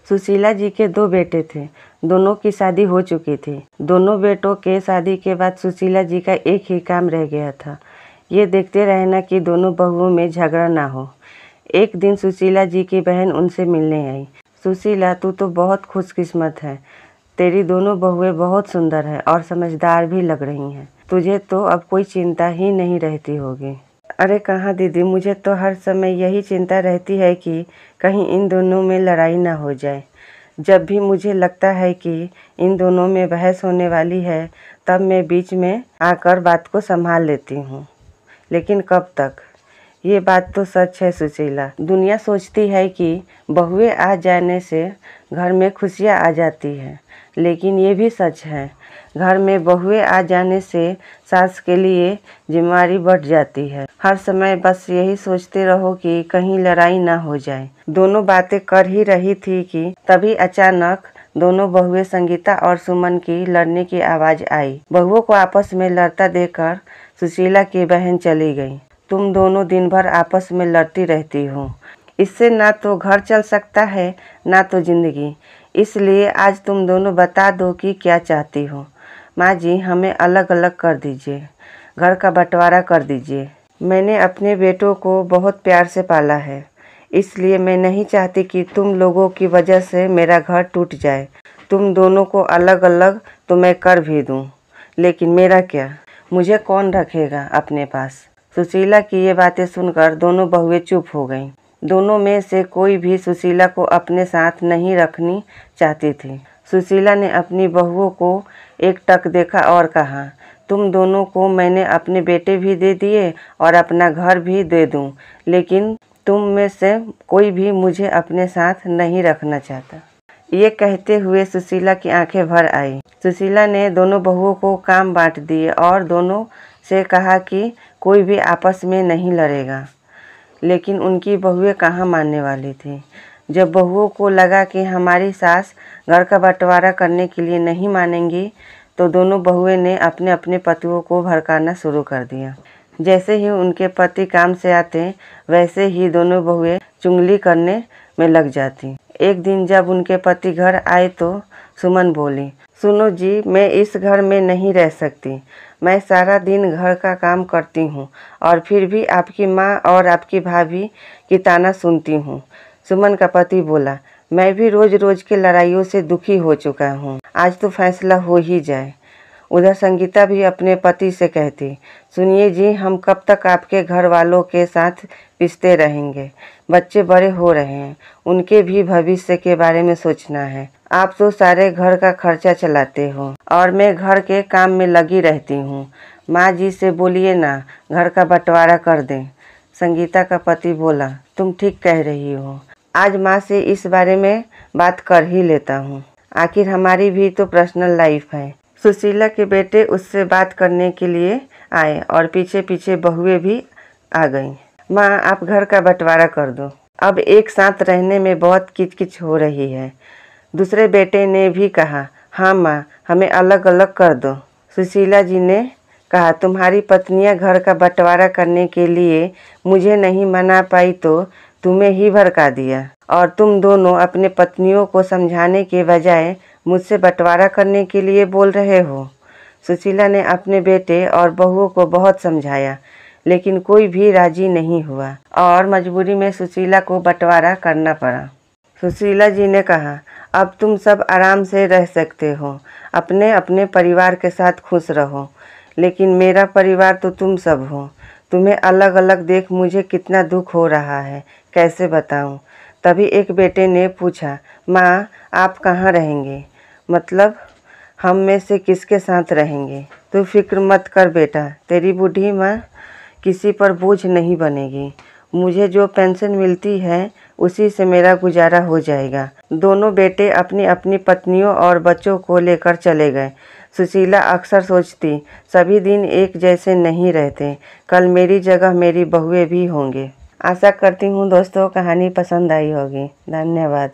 सुशीला जी के 2 बेटे थे। दोनों की शादी हो चुकी थी। दोनों बेटों के शादी के बाद सुशीला जी का एक ही काम रह गया था, ये देखते रहना कि दोनों बहुओं में झगड़ा ना हो। एक दिन सुशीला जी की बहन उनसे मिलने आई। सुशीला, तू तो बहुत खुशकिस्मत है। तेरी दोनों बहुएं बहुत सुंदर हैं और समझदार भी लग रही हैं। तुझे तो अब कोई चिंता ही नहीं रहती होगी। अरे कहाँ दीदी, मुझे तो हर समय यही चिंता रहती है कि कहीं इन दोनों में लड़ाई ना हो जाए। जब भी मुझे लगता है कि इन दोनों में बहस होने वाली है, तब मैं बीच में आकर बात को संभाल लेती हूँ। लेकिन कब तक? ये बात तो सच है सुशीला। दुनिया सोचती है कि बहुएं आ जाने से घर में खुशियाँ आ जाती हैं, लेकिन ये भी सच है, घर में बहुएं आ जाने से सास के लिए जिम्मेदारी बढ़ जाती है। हर समय बस यही सोचते रहो कि कहीं लड़ाई ना हो जाए। दोनों बातें कर ही रही थी कि तभी अचानक दोनों बहुएं संगीता और सुमन की लड़ने की आवाज़ आई। बहुओं को आपस में लड़ता देखकर सुशीला की बहन चली गई। तुम दोनों दिन भर आपस में लड़ती रहती हो, इससे ना तो घर चल सकता है ना तो जिंदगी। इसलिए आज तुम दोनों बता दो कि क्या चाहती हो। माँ जी, हमें अलग अलग कर दीजिए, घर का बंटवारा कर दीजिए। मैंने अपने बेटों को बहुत प्यार से पाला है, इसलिए मैं नहीं चाहती कि तुम लोगों की वजह से मेरा घर टूट जाए। तुम दोनों को अलग अलग तो मैं कर भी दूँ, लेकिन मेरा क्या? मुझे कौन रखेगा अपने पास? सुशीला की ये बातें सुनकर दोनों बहुएं चुप हो गईं। दोनों में से कोई भी सुशीला को अपने साथ नहीं रखनी चाहती थी। सुशीला ने अपनी बहुओं को एक टक देखा और कहा, तुम दोनों को मैंने अपने बेटे भी दे दिए और अपना घर भी दे दूं, लेकिन तुम में से कोई भी मुझे अपने साथ नहीं रखना चाहता। ये कहते हुए सुशीला की आंखें भर आई। सुशीला ने दोनों बहुओं को काम बांट दिए और दोनों से कहा कि कोई भी आपस में नहीं लड़ेगा, लेकिन उनकी बहुएं कहाँ मानने वाली थी। जब बहुओं को लगा कि हमारी सास घर का बंटवारा करने के लिए नहीं मानेंगी, तो दोनों बहुएं ने अपने अपने पतियों को भड़काना शुरू कर दिया। जैसे ही उनके पति काम से आते, वैसे ही दोनों बहुएं चुगली करने में लग जाती। एक दिन जब उनके पति घर आए तो सुमन बोली, सुनो जी, मैं इस घर में नहीं रह सकती। मैं सारा दिन घर का काम करती हूँ और फिर भी आपकी माँ और आपकी भाभी की ताना सुनती हूँ। सुमन का पति बोला, मैं भी रोज रोज के लड़ाइयों से दुखी हो चुका हूँ, आज तो फैसला हो ही जाए। उधर संगीता भी अपने पति से कहती, सुनिए जी, हम कब तक आपके घर वालों के साथ पिसते रहेंगे? बच्चे बड़े हो रहे हैं, उनके भी भविष्य के बारे में सोचना है। आप तो सारे घर का खर्चा चलाते हो और मैं घर के काम में लगी रहती हूँ। माँ जी से बोलिए ना, घर का बंटवारा कर दें। संगीता का पति बोला, तुम ठीक कह रही हो, आज माँ से इस बारे में बात कर ही लेता हूँ, आखिर हमारी भी तो पर्सनल लाइफ है। सुशीला के बेटे उससे बात करने के लिए आए और पीछे पीछे बहुएं भी आ गईं। माँ, आप घर का बंटवारा कर दो, अब एक साथ रहने में बहुत किचकिच हो रही है। दूसरे बेटे ने भी कहा, हाँ माँ, हमें अलग अलग कर दो। सुशीला जी ने कहा, तुम्हारी पत्नियां घर का बंटवारा करने के लिए मुझे नहीं मना पाई तो तुम्हें ही भड़का दिया, और तुम दोनों अपने पत्नियों को समझाने के बजाय मुझसे बंटवारा करने के लिए बोल रहे हो। सुशीला ने अपने बेटे और बहुओं को बहुत समझाया, लेकिन कोई भी राजी नहीं हुआ और मजबूरी में सुशीला को बंटवारा करना पड़ा। सुशीला जी ने कहा, अब तुम सब आराम से रह सकते हो, अपने अपने परिवार के साथ खुश रहो, लेकिन मेरा परिवार तो तुम सब हो। तुम्हें अलग अलग देख मुझे कितना दुख हो रहा है, कैसे बताऊं? तभी एक बेटे ने पूछा, माँ, आप कहाँ रहेंगे? मतलब हम में से किसके साथ रहेंगे? तू फिक्र मत कर बेटा, तेरी बूढ़ी माँ किसी पर बोझ नहीं बनेगी। मुझे जो पेंशन मिलती है उसी से मेरा गुजारा हो जाएगा। दोनों बेटे अपनी अपनी पत्नियों और बच्चों को लेकर चले गए। सुशीला अक्सर सोचती, सभी दिन एक जैसे नहीं रहते, कल मेरी जगह मेरी बहुएं भी होंगे। आशा करती हूँ दोस्तों कहानी पसंद आई होगी। धन्यवाद।